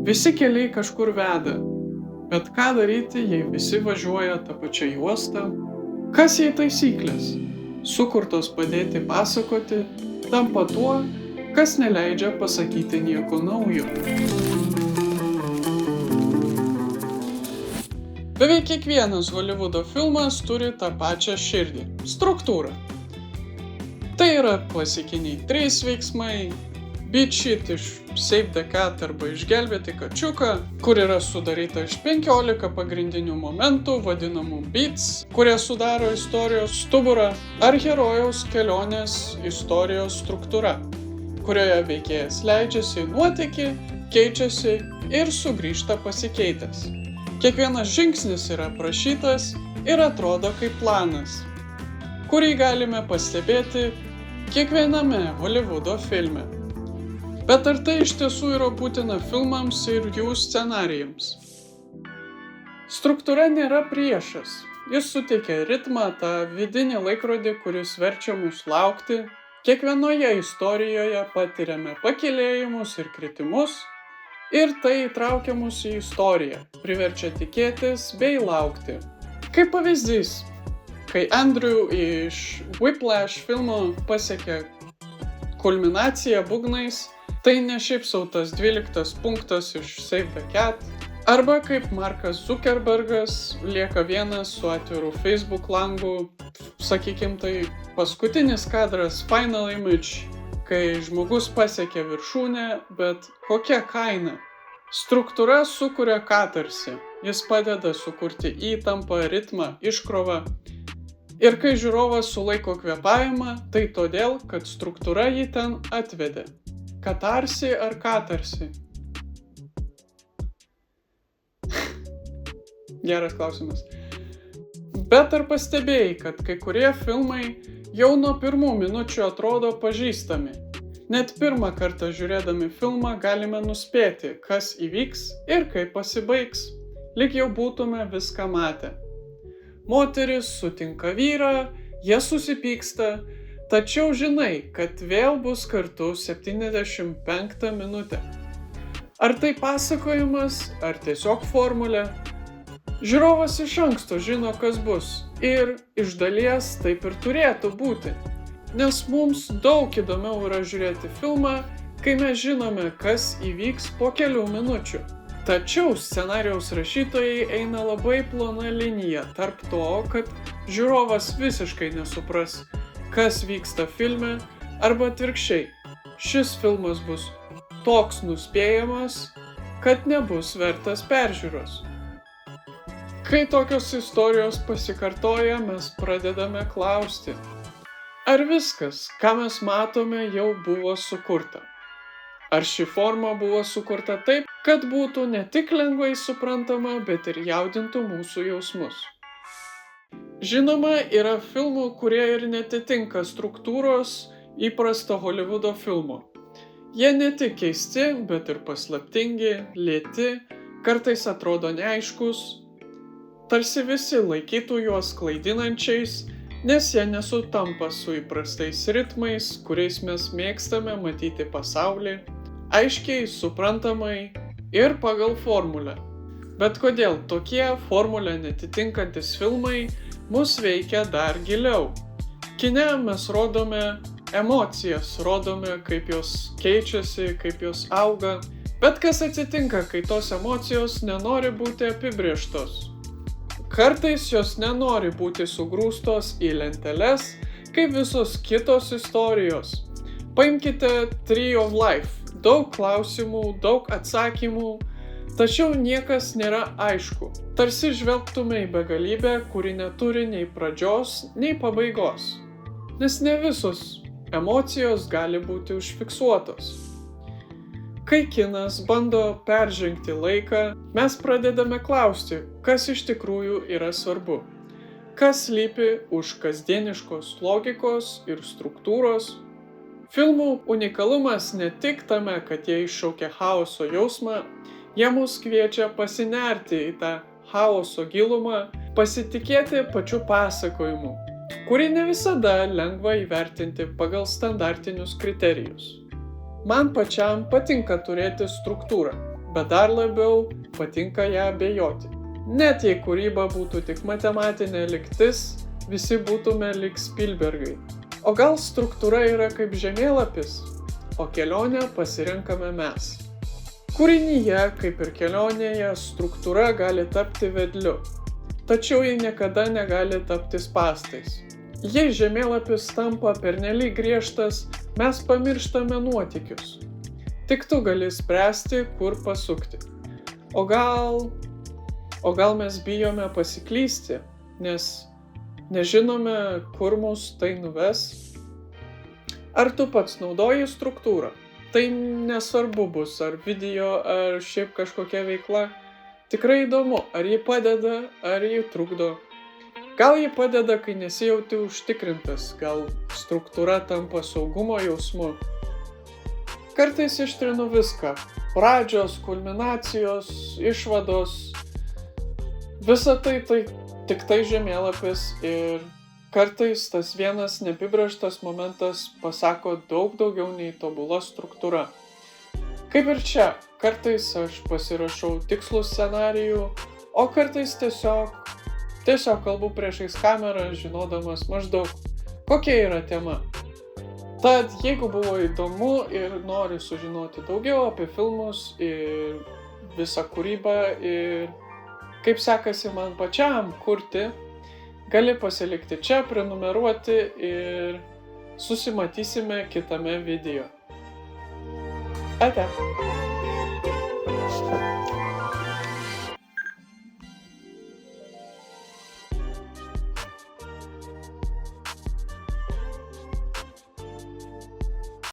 Visi keliai kažkur veda, bet ką daryti, jei visi važiuoja tą pačią juostą? Kas jei taisyklės, sukurtos padėti pasakoti, tampa tuo, kas neleidžia pasakyti nieko naujo? Beveik kiekvienas Holivudo filmas turi tą pačią širdį – struktūrą. Tai yra klasikiniai 3 veiksmai, beat sheet iš Save the Cat arba Išgelbėti kačiuką, kur yra sudaryta iš 15 pagrindinių momentų, vadinamų beats, kurie sudaro istorijos stuburą, ar herojaus kelionės istorijos struktūra, kurioje veikėjas leidžiasi į nuotykį, keičiasi ir sugrįžta pasikeitęs. Kiekvienas žingsnis yra aprašytas ir atrodo kaip planas, kurį galime pastebėti kiekviename Holivudo filme. Bet ar tai iš tiesų yra būtina filmams ir jų scenarijams? Struktūra nėra priešas. Jis suteikia ritmą, tą vidinį laikrodį, kuris verčia mus laukti. Kiekvienoje istorijoje patiriame pakilėjimus ir kritimus, ir tai įtraukia mus į istoriją, priverčia tikėtis bei laukti. Kaip pavyzdys, kai Andrew iš Whiplash filmo pasiekė kulminaciją būgnais, tai ne šiaip sau tas 12 punktas iš Save the Cat, arba kaip Markas Zuckerbergas lieka vienas su atviru Facebook langu, sakykim tai paskutinis kadras Final Image, kai žmogus pasiekia viršūnę, bet kokia kaina? Struktūra sukuria katarsį, jis padeda sukurti įtampą, ritmą, iškrovą. Ir kai žiūrovas sulaiko kvėpavimą, tai todėl, kad struktūra jį ten atvedė. Katarsi ar katarsi? Geras klausimas. Bet ar pastebėjai, kad kai kurie filmai jau nuo pirmų minučių atrodo pažįstami? Net pirmą kartą žiūrėdami filmą galime nuspėti, kas įvyks ir kaip pasibaigs, lyg jau būtume viską matę. Moteris sutinka vyrą, jie susipyksta, tačiau žinai, kad vėl bus kartu 75 minutę. Ar tai pasakojimas, ar tiesiog formulė? Žiūrovas iš anksto žino, kas bus, ir iš dalies taip ir turėtų būti. Nes mums daug įdomiau yra žiūrėti filmą, kai mes žinome, kas įvyks po kelių minučių. Tačiau scenarijaus rašytojai eina labai plona linija tarp to, kad žiūrovas visiškai nesupras, kas vyksta filme, arba atvirkščiai. Šis filmas bus toks nuspėjamas, kad nebus vertas peržiūros. Kai tokios istorijos pasikartoja, mes pradedame klausti, ar viskas, ką mes matome, jau buvo sukurta? Ar ši forma buvo sukurta taip, kad būtų ne tik lengvai suprantama, bet ir jaudintų mūsų jausmus? Žinoma, yra filmų, kurie ir netitinka struktūros įprasto Holivudo filmo. Jie ne tik keisti, bet ir paslaptingi, lėti, kartais atrodo neaiškus, tarsi visi laikytų juos klaidinančiais, nes jie nesutampa su įprastais ritmais, kuriais mes mėgstame matyti pasaulį, aiškiai, suprantamai ir pagal formulę. Bet kodėl tokie formulę netitinkantys filmai mus veikia dar giliau? Kine mes rodome emocijas, rodome, kaip jos keičiasi, kaip jos auga. Bet kas atsitinka, kai tos emocijos nenori būti apibrėžtos? Kartais jos nenori būti sugrūstos į lenteles, kaip visos kitos istorijos. Paimkite Tree of Life. Daug klausimų, daug atsakymų, tačiau niekas nėra aišku. Tarsi žvelgtume į begalybę, kuri neturi nei pradžios, nei pabaigos. Nes ne visos emocijos gali būti užfiksuotos. Kai kinas bando peržengti laiką, mes pradedame klausti, kas iš tikrųjų yra svarbu. Kas slypi už kasdieniškos logikos ir struktūros. Filmų unikalumas ne tik tame, kad jie iššaukia chaoso jausmą, jie mus kviečia pasinerti į tą chaoso gilumą, pasitikėti pačiu pasakojimu, kurį ne visada lengva įvertinti pagal standartinius kriterijus. Man pačiam patinka turėti struktūrą, bet dar labiau patinka ją abejoti. Net jei kūryba būtų tik matematinė lygtis, visi būtume lyg Spielbergai. O gal struktūra yra kaip žemėlapis, o kelionę pasirenkame mes. Kūrinyje, kaip ir kelionėje, struktūra gali tapti vedliu, tačiau ji niekada negali tapti spąstais. Jei žemėlapis tampa pernelyg griežtas, mes pamirštame nuotykius. Tik tu gali spręsti, kur pasukti. O gal mes bijome pasiklysti, nes nežinome, kur mus tai nuves? Ar tu pats naudoji struktūrą? Tai nesvarbu bus, ar video, ar šiaip kažkokia veikla. Tikrai įdomu, ar ji padeda, ar ji trukdo. Gal ji padeda, kai nesijauti užtikrintas, gal struktūra tampa saugumo jausmu. Kartais ištrinu viską. Pradžios, kulminacijos, išvados. Visa tai tik tai žemėlapis ir kartais tas vienas neapibrėžtas momentas pasako daug daugiau nei tobula struktūra. Kaip ir čia, kartais aš pasirašau tikslų scenarijų, o kartais tiesiog kalbu priešais kamerą, žinodamas maždaug, kokia yra tema. Tad jeigu buvo įdomu ir nori sužinoti daugiau apie filmus ir visą kūrybą ir kaip sekasi man pačiam kurti, gali pasilikti čia, prenumeruoti ir susimatysime kitame video. Ate.